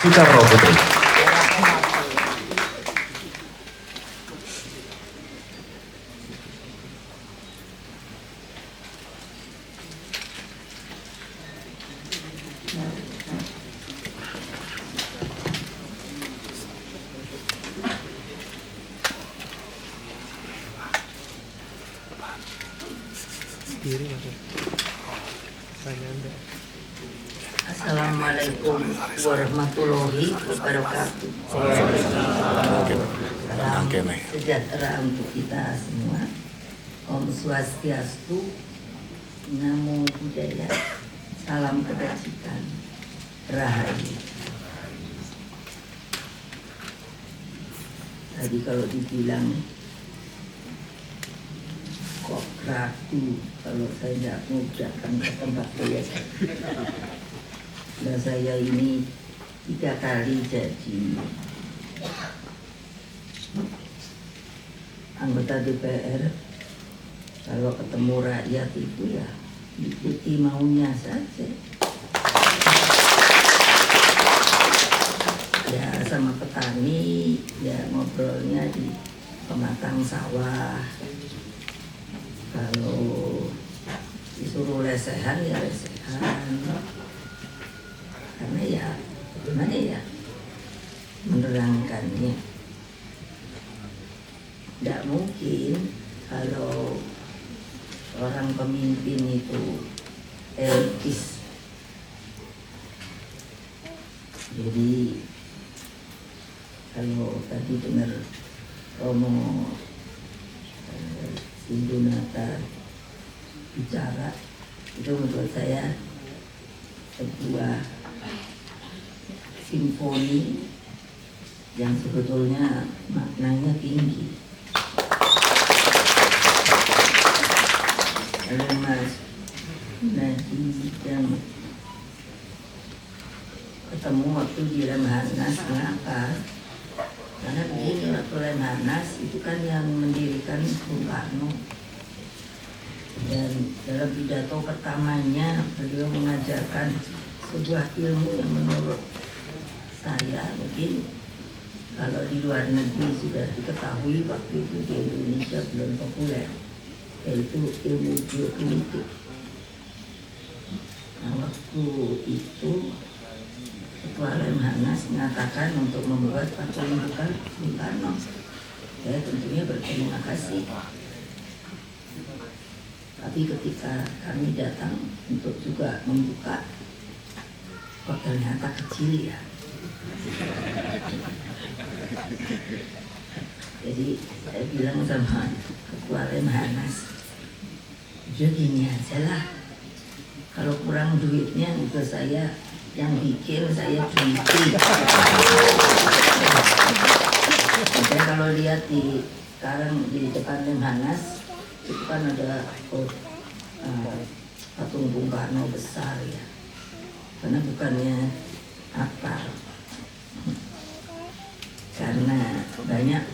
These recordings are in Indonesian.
Soekarno Putri. Assalamualaikum warahmatullahi wabarakatuh. Salam sejahtera untuk kita semua. Om Swastiastu, Namo Buddhaya, salam kebajikan, rahayu. Tadi kalau dibilang kok ragu kalau saya tidak mau datang ke tempat saya. Nah, saya ini 3 kali jadi anggota DPR. Kalau ketemu rakyat itu ya ikuti maunya saja. Ya sama petani ya ngobrolnya di pematang sawah. Kalau disuruh lesehan ya lesehan. Karena ya gimana ya menerangkannya, tidak mungkin kalau orang pemimpin itu elitis. Jadi kalau tadi dengar Romo Sindunata bicara, itu menurut saya sebuah simfoni yang sebetulnya maknanya tinggi. Kalau Mas Nadiem yang ketemu waktu di Lemhanas, mengapa? Karena begini, waktu Lemhanas itu kan yang mendirikan Bung Karno. Dan dalam pidato pertamanya beliau mengajarkan sebuah ilmu yang menurut saya mungkin kalau di luar negeri sudah diketahui, waktu itu di Indonesia belum populer, yaitu ilmu geopolitik. Nah, waktu itu Ketua Lemhanas mengatakan untuk membuat patung Bung Karno. Saya tentunya berterima kasih. Tapi ketika kami datang untuk juga membuka, kok ternyata kecil ya. Jadi saya bilang sama Ketua Lemhanas, udah gini aja lah, kalau kurang duitnya untuk saya yang bikin, saya bikin. Saya kalau lihat sekarang di depan Lemhanas itu kan ada patung Bung Karno besar ya, karena bukannya apa, karena banyak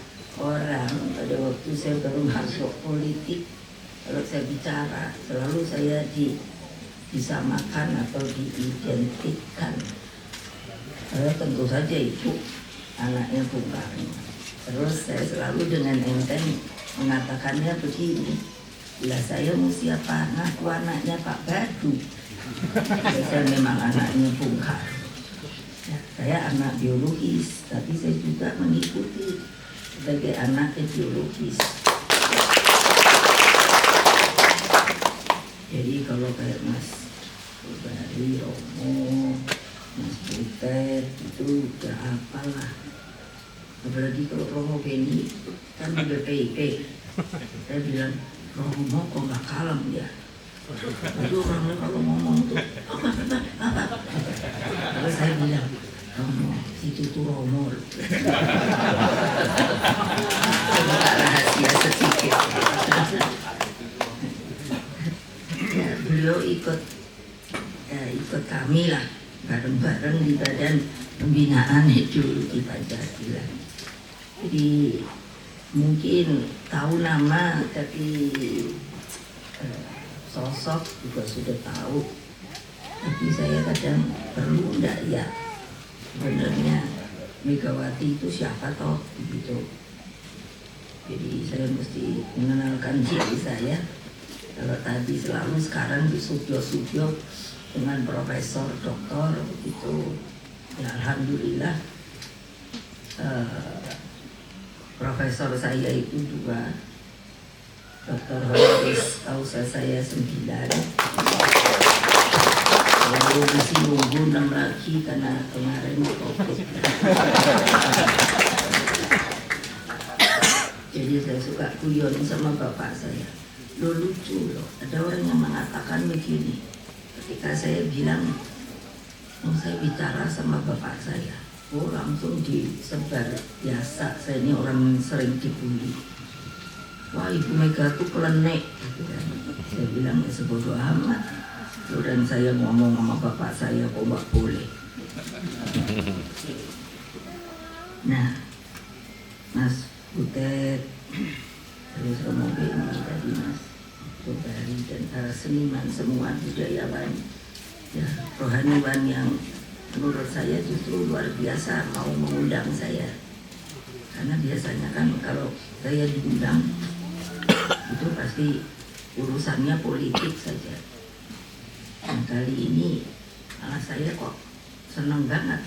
orang pada waktu saya baru masuk politik, kalau saya bicara selalu saya disamakan atau diidentikan. Tentu saja itu anaknya Bung Karno. Terus saya selalu dengan enteng mengatakannya begini, bila saya mau siapa, ngaku anaknya Pak Badu. Saya memang anaknya Bung Karno. Ya, saya anak biologis, tapi saya juga mengikuti sebagai anak biologis. Jadi kalau kayak Mas Bari, Romo, Mas Butet, itu udah apalah. Apalagi kalau Romo Beni kan udah PIP. Saya bilang, Romo kok gak kalem ya? Itu orangnya kalau ngomong tuh apa? Terus saya bilang, Romo, itu tuh Romo. Buka rahasia sedikit. Ya, beliau ikut kami lah, bareng-bareng di Badan Pembinaan Ideologi Pancasila. Jadi mungkin tahu nama, tapi sosok juga sudah tahu. Tapi saya kadang perlu enggak ya sebenarnya Megawati itu siapa toh begitu. Jadi saya mesti mengenalkan diri saya. Kalau tadi selalu, sekarang di studio dengan profesor, doktor itu ya alhamdulillah. Profesor saya itu 2, Dr. Honoris Causa saya 9. Lalu masih nunggu 6 lagi karena kemarin COVID. Jadi saya suka guyon sama bapak saya. Lo lucu loh, ada orang yang mengatakan begini. Ketika saya bilang, saya bicara sama bapak saya, langsung disebar. Biasa, saya ini orang sering dibully. Wah, Ibu Mega tuh kelenek. Saya bilang, ya sebodoh amat. Dan saya ngomong sama bapak saya, kok nggak boleh. Nah, Mas Butet, terus Romo Beni tadi, Mas Sobari, dan para seniman semua, budayawan, ya, rohaniwan yang menurut saya justru luar biasa mau mengundang saya. Karena biasanya kan kalau saya diundang, itu pasti urusannya politik saja. Dan kali ini malah saya kok senang banget.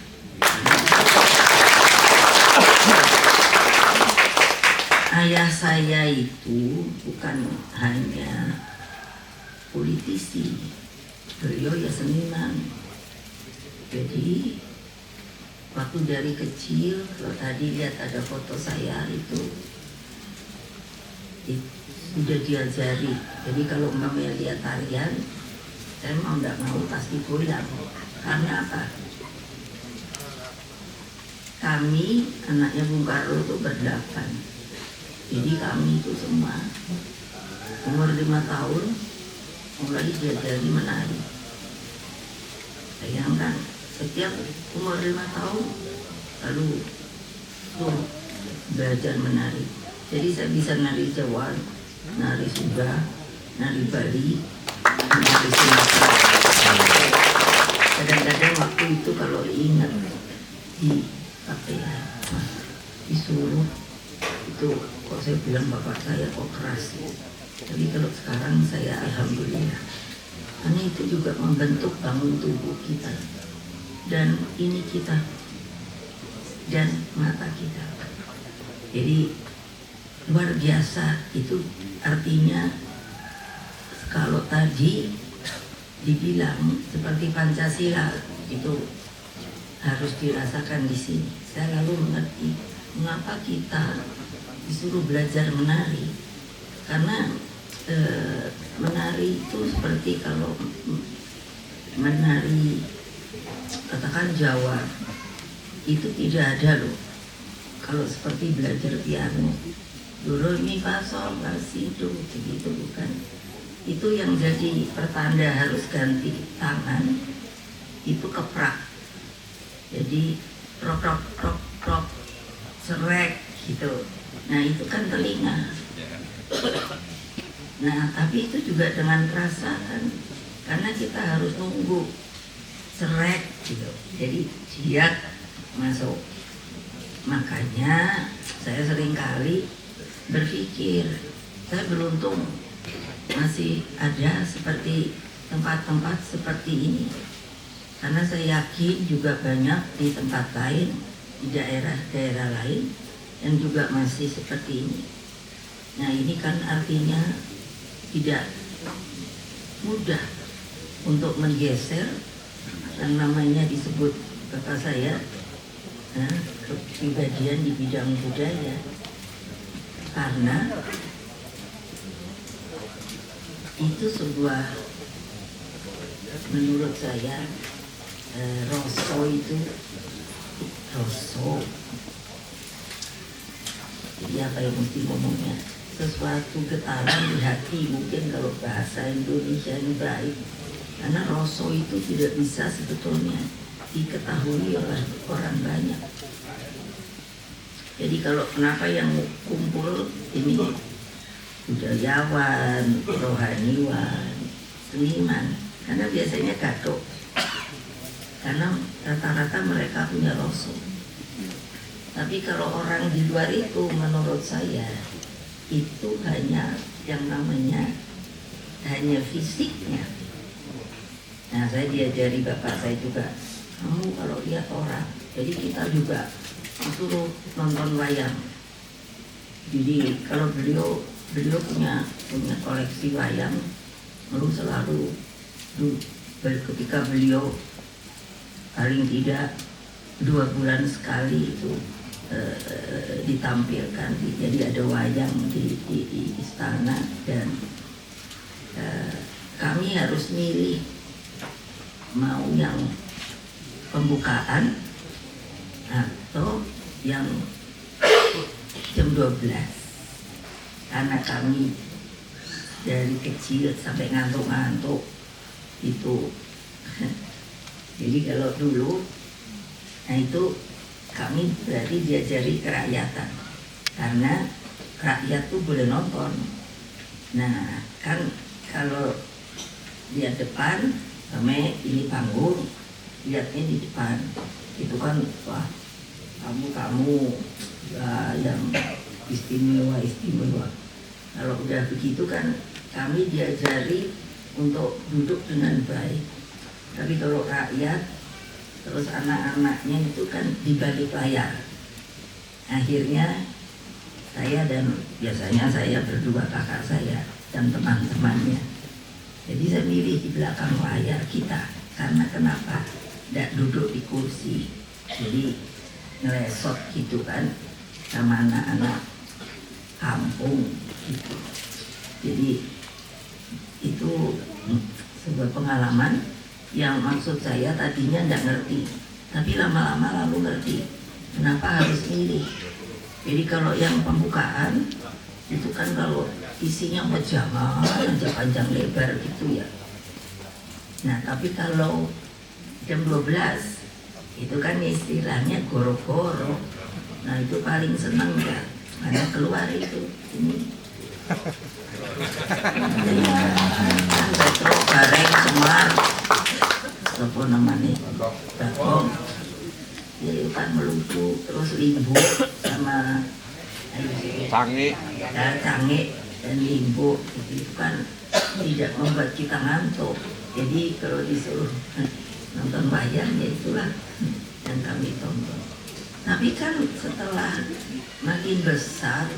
Ayah saya itu bukan hanya politisi, beliau ya seniman. Jadi waktu dari kecil, kalau tadi lihat ada foto saya itu sudah diajari. Jadi kalau umpamanya lihat tarian, saya mau nggak mau pasti goyang. Karena apa? Kami anaknya Bung Karno itu ber-8. Jadi kami itu semua umur 5 tahun mulai diajari menari. Bayangkan, setiap umur 5 tahun lalu tuh belajar menari. Jadi saya bisa nari Jawa, nari Sunda, nari Bali, nari Sumatera. Kadang-kadang waktu itu kalau ingat di apa ya, disuruh itu, kok saya bilang bapak saya kok keras. Tapi kalau sekarang saya alhamdulillah, karena itu juga membentuk bangun tubuh kita dan ini kita dan mata kita. Jadi luar biasa. Itu artinya kalau tadi dibilang seperti Pancasila itu harus dirasakan di sini. Saya lalu mengerti mengapa kita disuruh belajar menari. Karena menari itu seperti kalau menari katakan Jawa itu tidak ada loh. Kalau seperti belajar piano, dulu mi fa sol la si do, begitu bukan. Itu yang jadi pertanda harus ganti tangan itu keprak. Jadi prok prok prok prok serek gitu. Nah itu kan telinga. Nah tapi itu juga dengan perasaan, karena kita harus nunggu serek gitu. Jadi jiat masuk. Makanya saya sering kali berpikir, saya beruntung masih ada seperti tempat-tempat seperti ini. Karena saya yakin juga banyak di tempat lain, di daerah-daerah lain yang juga masih seperti ini. Nah ini kan artinya tidak mudah untuk menggeser yang namanya disebut bapak saya kepribadian di bidang budaya. Karena itu sebuah, menurut saya, roso itu roso. Jadi apa yang mesti ngomongnya? Sesuatu getaran di hati, mungkin kalau bahasa Indonesia ini baik. Karena roso itu tidak bisa sebetulnya diketahui oleh orang banyak. Jadi kalau kenapa yang kumpul ini budayawan, rohaniwan, seniman, karena biasanya gathuk. karena rata-rata mereka punya rasul. Tapi kalau orang di luar itu menurut saya itu hanya yang namanya hanya fisiknya. Nah, saya diajari bapak saya juga, kamu kalau lihat orang, jadi kita juga suruh nonton wayang. Jadi kalau beliau punya koleksi wayang, lalu selalu ketika beliau paling tidak 2 bulan sekali itu ditampilkan, jadi ada wayang di istana, dan kami harus milih mau yang pembukaan atau yang jam 12, karena kami dari kecil sampai ngantuk-ngantuk itu. Jadi kalau dulu, nah itu kami berarti diajari kerakyatan, karena rakyat tuh boleh nonton. Nah kan kalau lihat depan, kami ini panggung, lihatnya di depan, itu kan wah kamu ya, yang istimewa. Kalau udah begitu kan kami diajari untuk duduk dengan baik. Tapi kalau rakyat terus anak-anaknya itu kan di balik layar. Akhirnya saya dan biasanya saya berdua kakak saya dan teman-temannya. Jadi saya milih di belakang layar kita. Karena kenapa? Tidak duduk di kursi. Jadi ngelesot gitu kan sama anak-anak kampung gitu. Jadi itu sebuah pengalaman yang maksud saya tadinya tidak ngerti, tapi lama-lama lalu ngerti kenapa harus milih. Jadi kalau yang pembukaan itu kan kalau isinya jangan aja panjang lebar gitu ya. Nah tapi kalau jam 12 itu kan istilahnya goro-goro. Nah itu paling seneng ya, karena keluar itu ini Petro, Bareng, Semar, apa namanya, Bagong, ya kan melucu, terus Limbo sama Cange dan Limbo itu kan tidak membuat kita ngantuk. Jadi kalau disuruh nonton wayang ya itulah yang kami tonton. Tapi kan setelah makin besar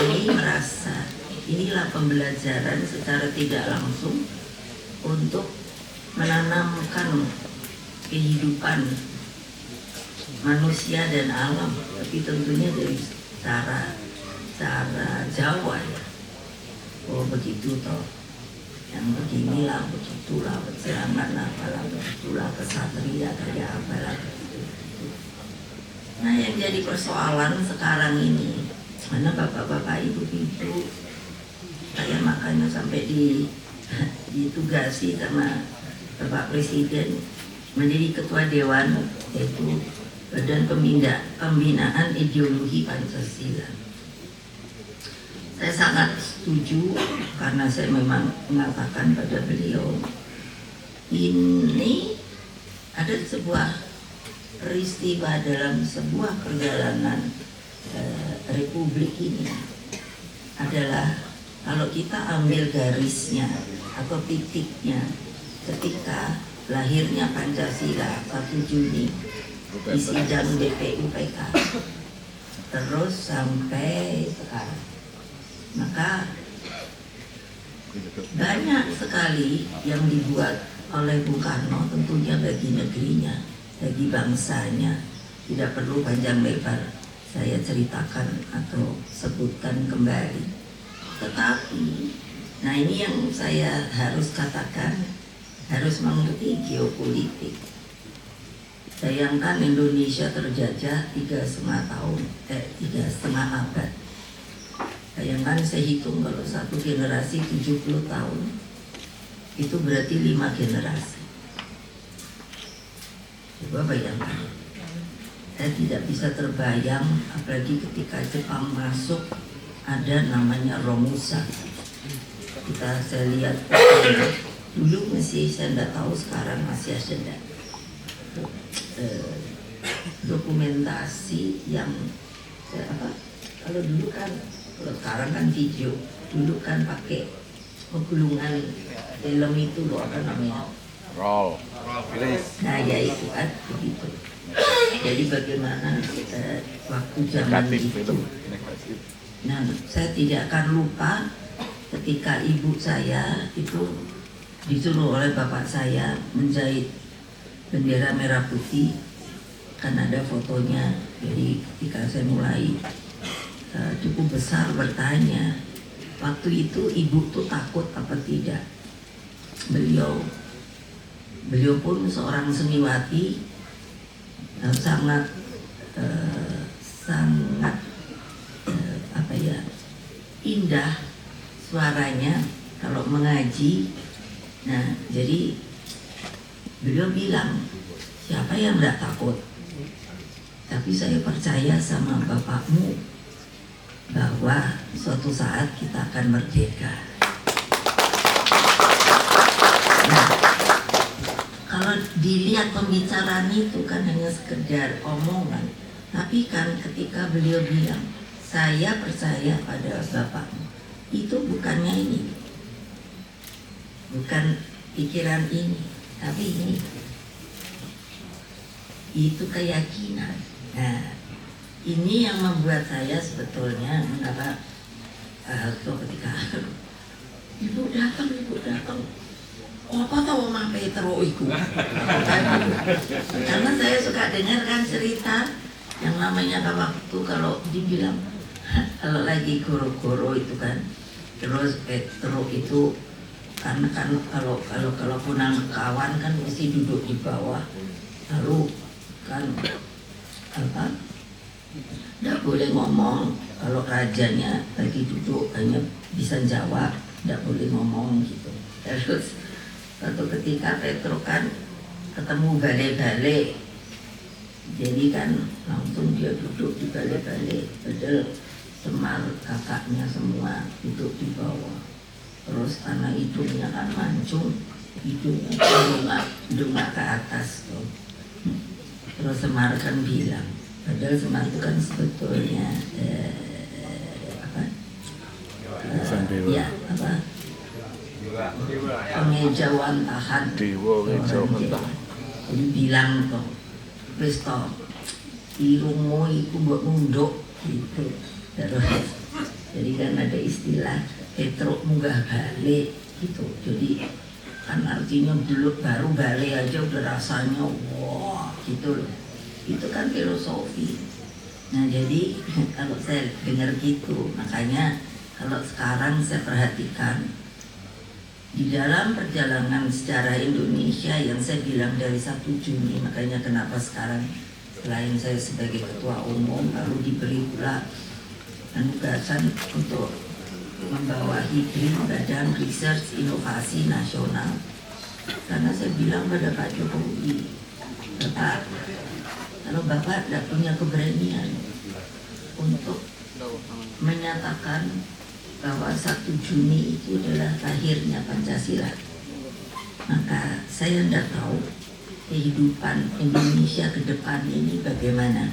ini merasa inilah pembelajaran secara tidak langsung untuk menanamkan kehidupan manusia dan alam, tapi tentunya dari cara Jawa ya. Oh begitu toh, yang beginilah, begitulah, jangan apalah, begitulah, kesatria kayak apalah begitu. Nah yang jadi persoalan sekarang ini, mana bapak-bapak ibu-ibu, saya makanya sampai ditugasi sama Bapak Presiden menjadi Ketua Dewan, yaitu Badan Pembinaan Ideologi Pancasila. Saya sangat setuju karena saya memang mengatakan pada beliau, ini ada sebuah peristiwa dalam sebuah perjalanan Republik ini adalah kalau kita ambil garisnya atau titiknya ketika lahirnya Pancasila 1 Juni di sidang BPUPK terus sampai sekarang, maka banyak sekali yang dibuat oleh Bung Karno tentunya bagi negerinya, bagi bangsanya. Tidak perlu panjang lebar saya ceritakan atau sebutkan kembali. Tetapi, nah ini yang saya harus katakan, harus mengerti geopolitik. Bayangkan Indonesia terjajah 3,5 tahun, 3,5 abad. Bayangkan saya hitung kalau satu generasi 70 tahun, itu berarti 5 generasi. Coba bayangkan. Saya tidak bisa terbayang, apalagi ketika Jepang masuk, ada namanya Romusa. Saya lihat dulu masih, saya tidak tahu sekarang masih ada enggak. dokumentasi yang kalau dulu kan, kalau sekarang kan video, dulu kan pakai gulungan film itu loh, apa namanya, roll. nah ya itu kan begitu. Jadi bagaimana waktu zaman itu, nah saya tidak akan lupa ketika ibu saya itu disuruh oleh bapak saya menjahit bendera merah putih, kan ada fotonya. Jadi ketika saya mulai cukup besar bertanya, waktu itu ibu tuh takut apa tidak. Beliau pun seorang seniwati, sangat indah suaranya kalau mengaji. Nah jadi beliau bilang, siapa yang tidak takut, tapi saya percaya sama bapakmu bahwa suatu saat kita akan merdeka. Nah, kalau dilihat pembicaraan itu kan hanya sekedar omongan, tapi kan ketika beliau bilang, saya percaya pada bapakmu, itu bukannya ini, bukan pikiran ini, tapi ini, itu keyakinan. Nah, ini yang membuat saya sebetulnya mengapa ketika ibu datang, apa tahu Mama Petro itu? Karena saya suka dengar kan cerita yang namanya waktu kalau dibilang kalau lagi goro-goro itu kan, terus Petro itu karena kan kalau pulang kawan kan mesti duduk di bawah, lalu kan tidak boleh ngomong. Kalau rajanya lagi duduk hanya bisa jawab, tidak boleh ngomong gitu. Terus suatu ketika Petro kan ketemu bale-bale, jadi kan langsung dia duduk di bale-bale, padahal Semar kakaknya semua duduk di bawah. Terus karena hidungnya kan mancung, hidungnya dongak ke atas tuh. Terus Semar kan bilang, padahal Semar itu kan sebetulnya pengejauhan tahan. Jadi bilang toh, wis toh, irungmu iku mbok nunduk gitu. Terus jadi kan ada istilah Petro munggah balik gitu. Jadi kan artinya dulu baru balik aja udah rasanya wah gitu loh. Itu kan filosofi. Nah jadi kalau saya dengar gitu, makanya kalau sekarang saya perhatikan di dalam perjalanan sejarah Indonesia yang saya bilang dari 1 Juni, makanya kenapa sekarang selain saya sebagai ketua umum lalu diberi pula penugasan untuk membawahi BRIN, Badan Research Inovasi Nasional, karena saya bilang pada Pak Jokowi, Bapak, kalau Bapak tidak punya keberanian untuk menyatakan bahwa 1 Juni itu adalah lahirnya Pancasila, maka saya tidak tahu kehidupan Indonesia ke depan ini bagaimana.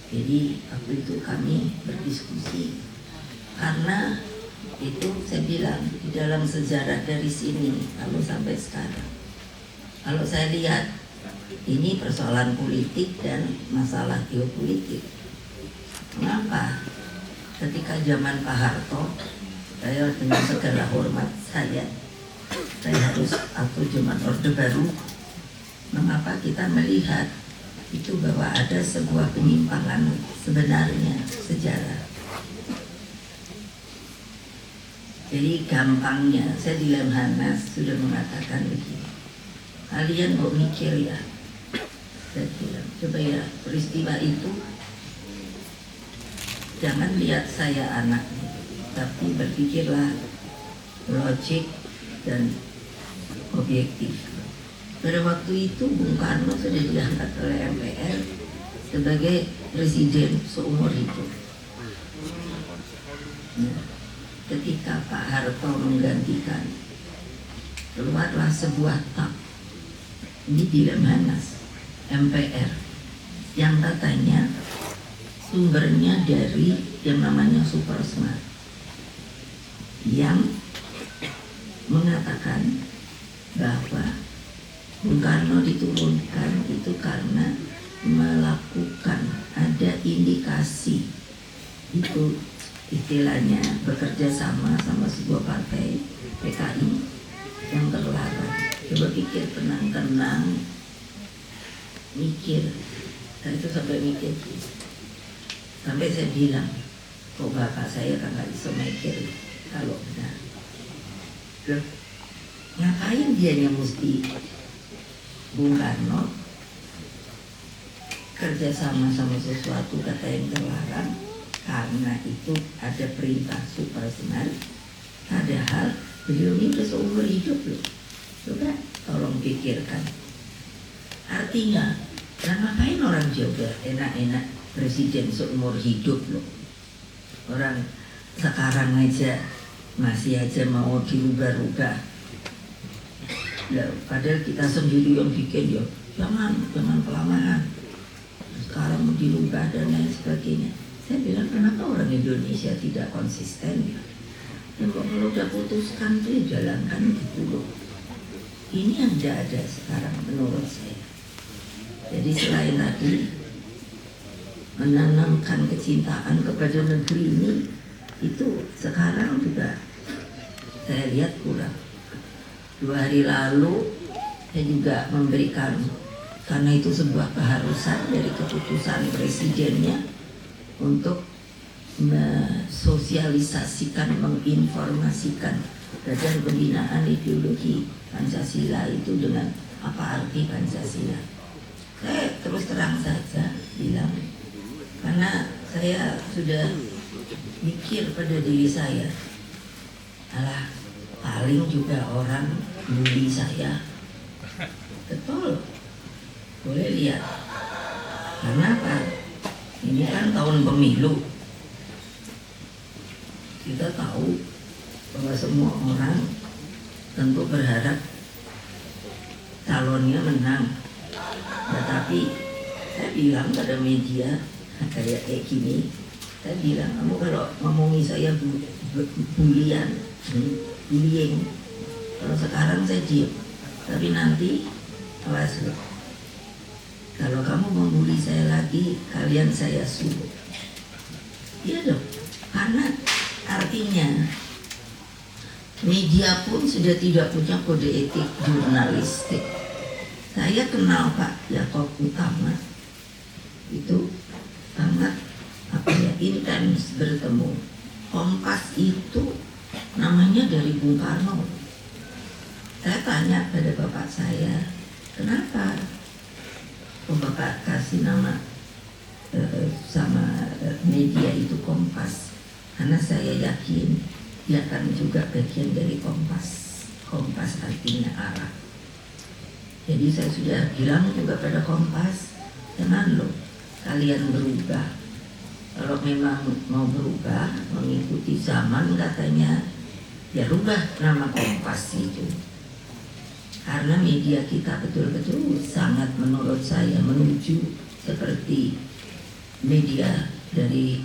Jadi waktu itu kami berdiskusi, karena itu saya bilang di dalam sejarah dari sini lalu sampai sekarang, kalau saya lihat ini persoalan politik dan masalah geopolitik. Mengapa ketika zaman Pak Harto, saya dengan segala hormat saya harus atau zaman Orde Baru, mengapa kita melihat itu bahwa ada sebuah penyimpangan sebenarnya sejarah. Jadi gampangnya saya di Lemhanas sudah mengatakan begini, kalian kok mikir ya, saya bilang coba ya peristiwa itu jangan lihat saya anaknya, tapi berpikirlah logik dan objektif. Pada waktu itu Bung Karno sudah diangkat oleh MPR sebagai presiden seumur hidup. Nah, ketika Pak Harto menggantikan, keluarlah sebuah tab. Ini di Lemhanas. MPR yang katanya sumbernya dari yang namanya Super Smart, yang mengatakan bahwa Bung Karno diturunkan itu karena melakukan ada indikasi, itu istilahnya bekerja sama sebuah partai PKI yang terlarang. Coba pikir, tenang-tenang, mikir. Saya itu sampai mikir, sampai saya bilang, kok bapak saya kan gak bisa mikir kalau benar. Loh, ngapain dia yang mesti Bung Karno kerja sama sesuatu kata yang terlarang karena itu ada perintah Super Smart, padahal beliau ini udah seumur hidup loh. Coba tolong pikirkan, artinya ngapain orang Jawa enak-enak presiden seumur hidup loh. Orang sekarang aja masih aja mau dirubah-rubah. Ya, padahal kita sendiri yang bikin ya, jangan kelamaan. Sekarang mau dirubah dan lain sebagainya. Saya bilang, kenapa orang Indonesia tidak konsisten ya? Dan kalau udah putuskan tuh ya jalankan gitu loh. Ini yang tidak ada sekarang menurut saya. Jadi selain tadi menanamkan kecintaan kepada negeri ini, itu sekarang juga saya lihat kurang. 2 hari lalu saya juga memberikan, karena itu sebuah keharusan dari keputusan presidennya untuk mensosialisasikan, menginformasikan Badan Pembinaan Ideologi Pancasila itu dengan apa arti Pancasila. Saya terus terang saja bilang, karena saya sudah mikir pada diri saya, alah paling juga orang bully saya. Betul, boleh lihat. Karena apa? Ini kan tahun pemilu. Kita tahu bahwa semua orang tentu berharap calonnya menang. Tetapi saya bilang pada media kayak gini, saya bilang, kamu kalau ngomongi saya bullying, kalau sekarang saya diam, tapi nanti awas loh, kalau kamu membuli saya lagi, kalian saya suruh. Iya dong, karena artinya media pun sudah tidak punya kode etik jurnalistik. Saya kenal Pak Yakob Utama, itu sangat intens bertemu. Kompas itu namanya dari Bung Karno. Saya tanya pada bapak saya, kenapa bapak kasih nama sama media itu Kompas? Karena saya yakin dia kan juga bagian dari Kompas. Kompas artinya arah. Jadi saya sudah bilang juga pada Kompas, jangan loh kalian berubah. Kalau memang mau berubah, mengikuti zaman katanya, ya rubah nama Kompas itu. Karena media kita betul-betul sangat menurut saya menuju seperti media dari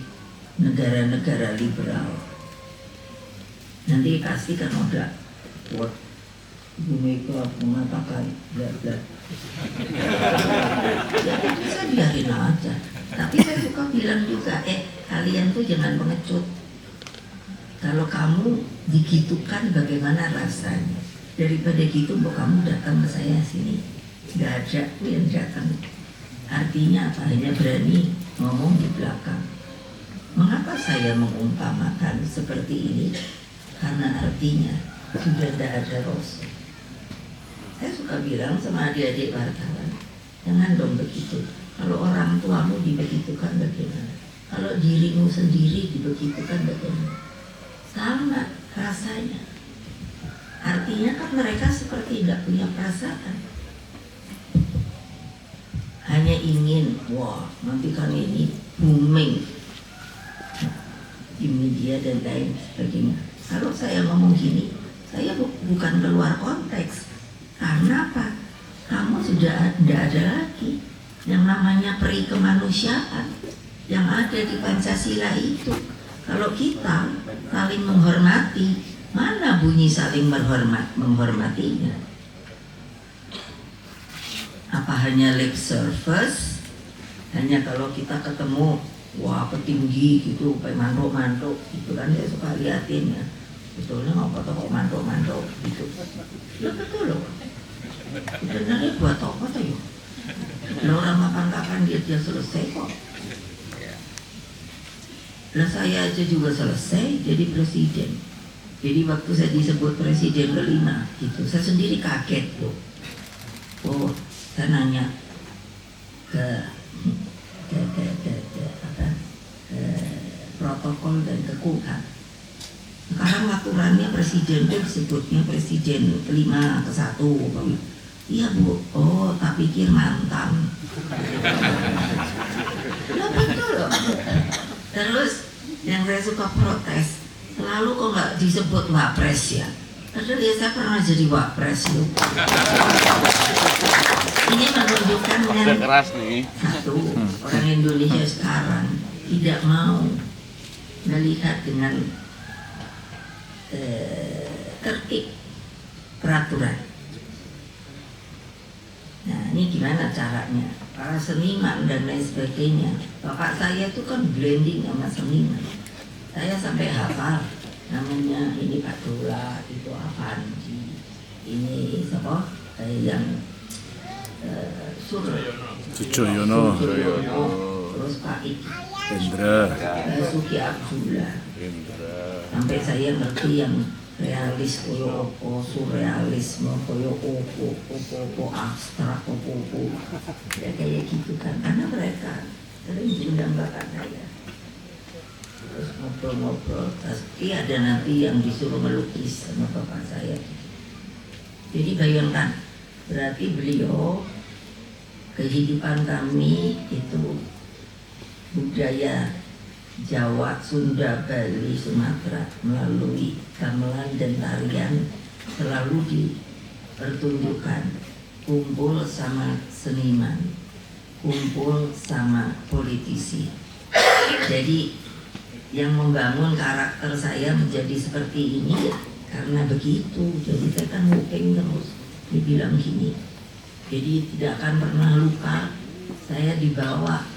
negara-negara liberal. Nanti pasti kan ada buat Ibu Mega mengatakan bla bla. Ya itu saya biarin aja. Tapi saya suka bilang juga, kalian tuh jangan pengecut. Kalau kamu digitukan bagaimana rasanya? Daripada gitu, mau kamu datang ke saya sini, nggak ada yang datang. Artinya apa? Hanya berani ngomong di belakang. Mengapa saya mengumpamakan seperti ini? Karena artinya sudah tidak ada Rasul. Saya suka bilang sama adik-adik wartawan, jangan dong begitu. Kalau orang tuamu dibegitukan bagaimana? Kalau dirimu sendiri dibegitukan bagaimana? Sama rasanya. Artinya kan mereka seperti tidak punya perasaan. Hanya ingin, wah nanti kan ini booming di media dan lain sebagainya. Kalau saya ngomong gini, saya bukan keluar konteks. Karena apa? Kamu sudah tidak ada lagi. yang namanya peri kemanusiaan yang ada di Pancasila itu. Kalau kita saling menghormati, mana bunyi saling menghormatinya? Apa hanya lip service? Hanya kalau kita ketemu, wah petinggi gitu, kayak mantuk-mantuk, itu kan saya suka liatin ya. Betulnya ngapa kok mantuk-mantuk gitu? Ya betul loh. Sebenarnya buat apa tuh ya? Kalau orang kapan-kapan dia selesai kok. Lah saya aja juga selesai jadi presiden. Jadi waktu saya disebut presiden kelima gitu, saya sendiri kaget loh. Oh, saya nanya ke protokol dan ke Kumham. Sekarang aturannya presiden itu disebutnya presiden kelima ke satu. Iya Bu. Oh, tak pikir mantan. Lah betul loh. Terus yang saya suka protes, selalu kok nggak disebut wapres ya? Padahal ya saya pernah jadi wapres loh. Ini menunjukkan dengan keras nih. satu, orang Indonesia sekarang tidak mau melihat dengan tertib peraturan. Nah ini gimana caranya? Para seniman dan lain sebagainya. Bapak saya itu kan blending sama seniman. Saya sampai hafal namanya ini Pak Dola, itu Avanti, ini siapa? Yang Sujoyono, terus Pak Iki, Indra, Suki Abdullah. Sampai saya ngerti yang realis koyo opo, surrealisme koyo opo, abstrak opo, ya kayak gitu kan, karena mereka sering diundang bapak saya, terus ngobrol-ngobrol, pasti ada nanti yang disuruh melukis sama bapak saya. Jadi bayangkan, berarti beliau kehidupan kami itu budaya Jawa, Sunda, Bali, Sumatera melalui gamelan dan tarian selalu dipertunjukkan, kumpul sama seniman, kumpul sama politisi. Jadi yang membangun karakter saya menjadi seperti ini ya karena begitu. Jadi saya kan nguping terus dibilang gini, jadi tidak akan pernah lupa saya dibawa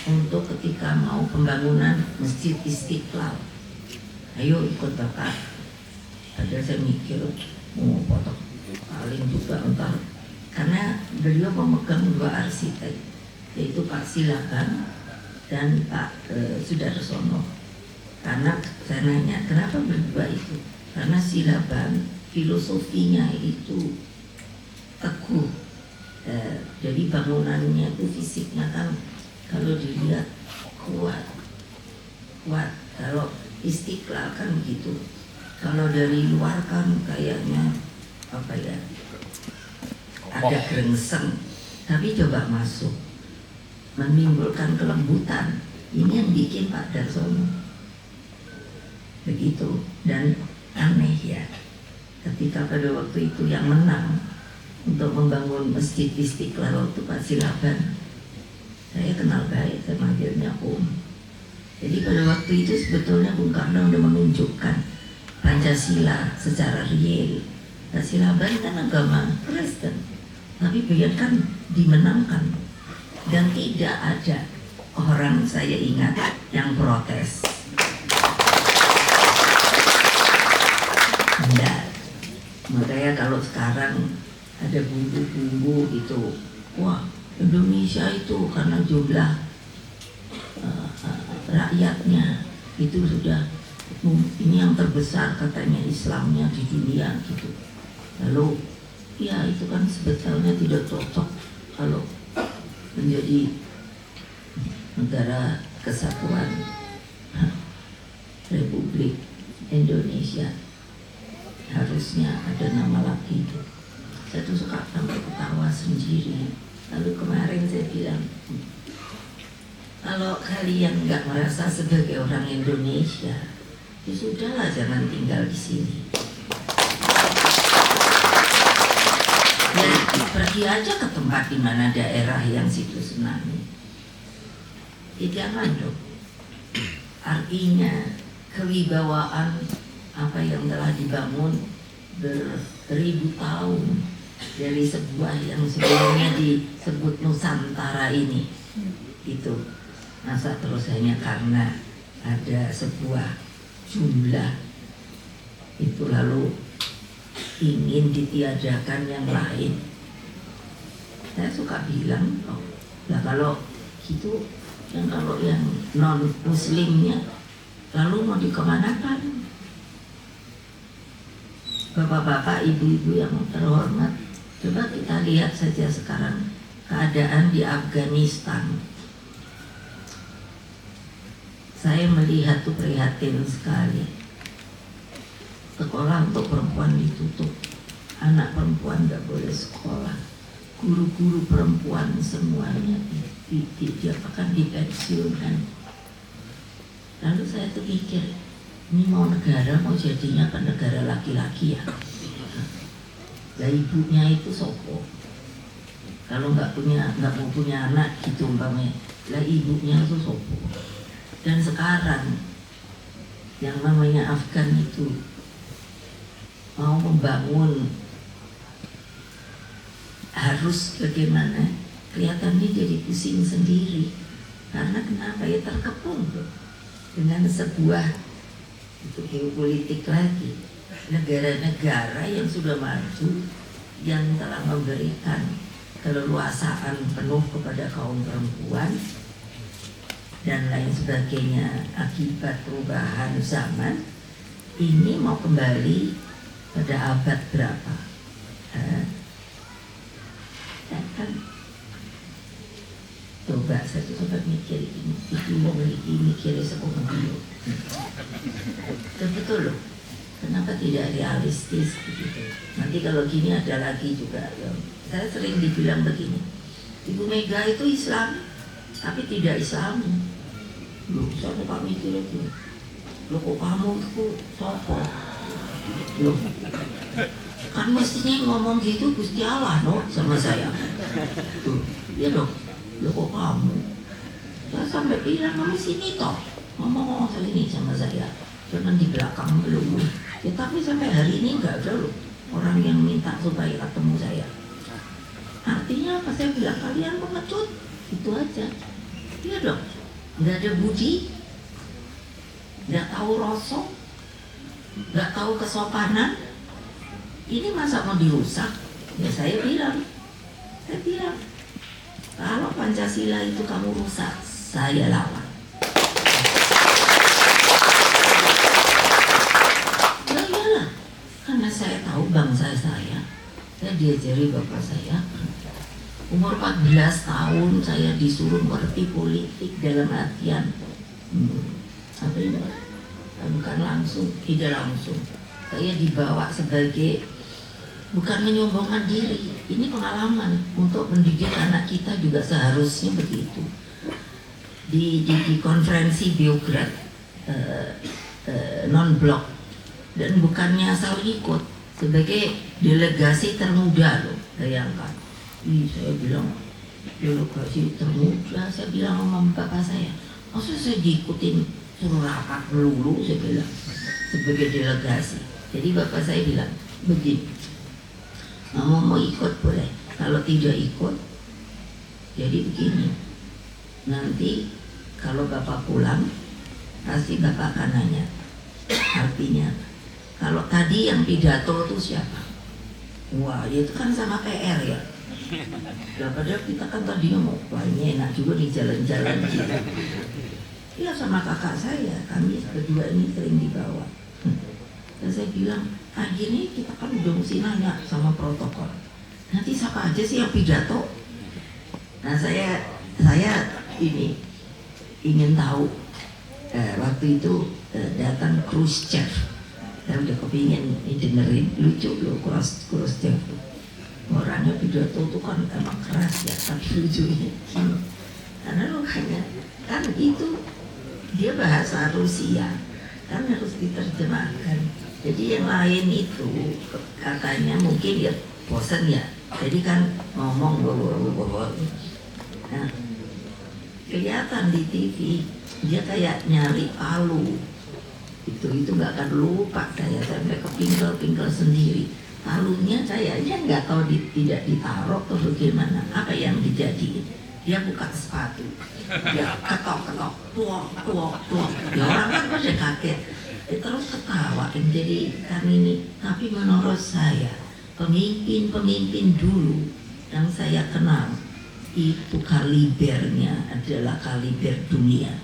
untuk ketika mau pembangunan Masjid Istiqlal. Ayo ikut Bapak. Padahal saya mikir mau potong paling juga entar, karena beliau memegang dua arsitek, yaitu Pak Silaban dan Pak Sudarsono. Karena saya nanya kenapa berdua itu? Karena Silaban filosofinya itu teguh. Jadi bangunannya itu fisiknya kan kalau dilihat kuat. Kalau Istiqlal kan gitu. Kalau dari luar kan kayaknya apa ya, ada gerengseng. Tapi coba masuk, menimbulkan kelembutan. Ini yang bikin Pak Darsono begitu. Dan aneh ya, ketika pada waktu itu yang menang untuk membangun Masjid Istiqlal waktu Pak Silaban, saya kenal baik, saya manggilnya Om. Jadi pada waktu itu sebetulnya Bung Karno sudah menunjukkan Pancasila secara real. Pak Silaban kan agama Kristen, tapi biarkan dimenangkan. Dan tidak ada orang, saya ingat, yang protes. Enggak. Makanya kalau sekarang ada bumbu-bumbu gitu, wah Indonesia itu karena jumlah rakyatnya itu sudah ini yang terbesar katanya Islamnya di dunia gitu. Lalu ya itu kan sebetulnya tidak cocok kalau menjadi negara kesatuan Republik Indonesia. Harusnya ada nama lagi. Saya tuh suka sampai ketawa sendiri. Lalu kemarin saya bilang, kalau kalian nggak merasa sebagai orang Indonesia, ya sudahlah, jangan tinggal di sini. Ya pergi aja ke tempat di mana daerah yang situs tsunami. Jangan dong. Artinya kewibawaan apa yang telah dibangun beribu tahun dari sebuah yang sebelumnya disebut Nusantara ini, itu masa terus hanya karena ada sebuah jumlah itu lalu ingin ditiadakan yang lain. Saya suka bilang, oh, lah kalau gitu, kalau yang non muslimnya lalu mau dikemanakan? Bapak-bapak, ibu-ibu yang terhormat, coba kita lihat saja sekarang keadaan di Afghanistan. Saya melihat tuh prihatin sekali. Sekolah untuk perempuan ditutup, anak perempuan nggak boleh sekolah, guru-guru perempuan semuanya diapakan dipensiunkan. Lalu saya terpikir, ini mau negara mau jadinya kan negara laki-laki ya. Lah ibunya itu sopo. Kalau nggak mau punya anak gitu umpamanya, lah ibunya itu sopo. Dan sekarang yang namanya Afgan itu mau membangun harus bagaimana, kelihatannya jadi pusing sendiri. Karena kenapa ya, terkepung tuh dengan sebuah itu geopolitik lagi, negara-negara yang sudah maju, yang telah memberikan keleluasaan penuh kepada kaum perempuan dan lain sebagainya akibat perubahan zaman. Ini mau kembali pada abad berapa? Kan coba saya coba mikir ini, mikir sepupu dulu. Betul loh, kenapa tidak realistis begitu? Nanti kalau gini ada lagi juga. Saya sering dibilang begini, Ibu Mega itu Islam, tapi tidak Islam. Loh, saya suka mikir itu. Loh, kok kamu itu sopo? Loh, kan mestinya ngomong gitu Gusti Allah no sama saya. Tuh, iya dong. Loh, kok kamu? Saya sampai bilang, kamu sini toh ngomong ini sama saya, jangan di belakang belum. Ya, tapi sampai hari ini nggak ada loh orang yang minta supaya ketemu saya. Artinya apa? Saya bilang kalian pengecut, itu aja. Iya dong, nggak ada budi, nggak tahu rasa, nggak tahu kesopanan. Ini masa mau dirusak? Ya saya bilang, kalau Pancasila itu kamu rusak, saya lawan. Ya iyalah, karena saya tahu bangsa saya diajari bapak saya. Umur 14 tahun saya disuruh mengerti politik dalam artian apa ini? Bukan langsung, tidak langsung. Saya dibawa sebagai, bukan menyombongkan diri. Ini pengalaman untuk mendidik anak kita juga seharusnya begitu. Di konferensi Beograd non-blok, dan bukannya asal ikut sebagai delegasi termuda loh, bayangkan. Saya bilang delegasi termuda, saya bilang sama bapak saya, maksudnya saya diikutin suruh rapat melulu, saya bilang sebagai delegasi. Jadi bapak saya bilang begini, mau ikut boleh, kalau tidak ikut jadi begini, nanti kalau bapak pulang pasti bapak akan nanya artinya. Kalau tadi yang pidato itu siapa? Wah, itu kan sama PR ya. Lah padahal kita kan tadinya mau banyak enak juga di jalan-jalan gitu. Iya, sama kakak saya, kami berdua ini sering dibawa. Dan saya bilang, gini kita kan udah mesti nanya sama protokol. Nanti siapa aja sih yang pidato? Nah saya ini ingin tahu. Waktu itu datang Khrushchev. Saya udah kepingin dengerin, lucu loh Khrushchev. Orangnya pidato itu kan emang keras ya, tapi lucunya gini. Karena rupanya kan itu dia bahasa Rusia, kan harus diterjemahkan. Jadi yang lain itu katanya mungkin ya bosan ya, Jadi kan ngomong bawa. Nah, kelihatan di TV dia kayak nyari palu. Itu nggak akan lupa saya sampai kepingkel-pingkel sendiri. Palunya kayaknya nggak tahu tidak ditaruh atau bagaimana. Apa yang dijadiin? Dia buka sepatu, dia ketok, tuak. Ya orang kan pada kaget. Terus ketawa. Jadi kami ini. Tapi menurut saya pemimpin dulu yang saya kenal itu kalibernya adalah kaliber dunia.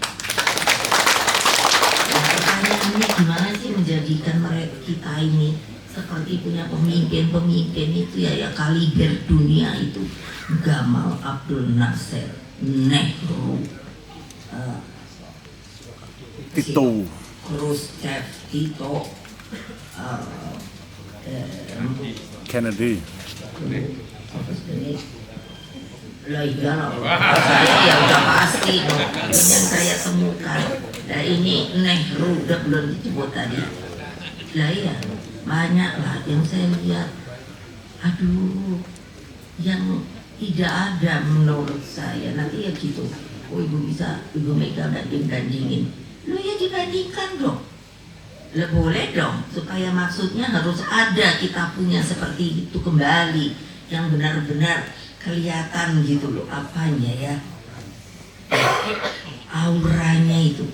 Nah, pertanyaannya gimana sih menjadikan mereka kita ini seperti punya pemimpin itu ya kaliber dunia itu. Gamal Abdul Nasser, Nehru, Tito. Khrushchev, Tito, Kennedy. Lah iya saya ya udah pasti dong. Ini yang saya temukan. Nah ini Nehru udah belum disebut tadi. Lah iya banyak lah yang saya lihat. Aduh, yang tidak ada menurut saya. Nanti ya gitu. Oh ibu Mega udah dibandingin. Lu ya dibandingkan dong. Lah boleh dong. Supaya maksudnya harus ada kita punya seperti itu kembali. Yang benar-benar kelihatan gitu loh apanya ya. Auranya itu.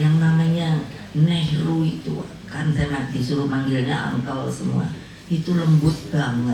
Yang namanya Nehru itu kan saya disuruh manggilnya uncle semua. Itu lembut banget.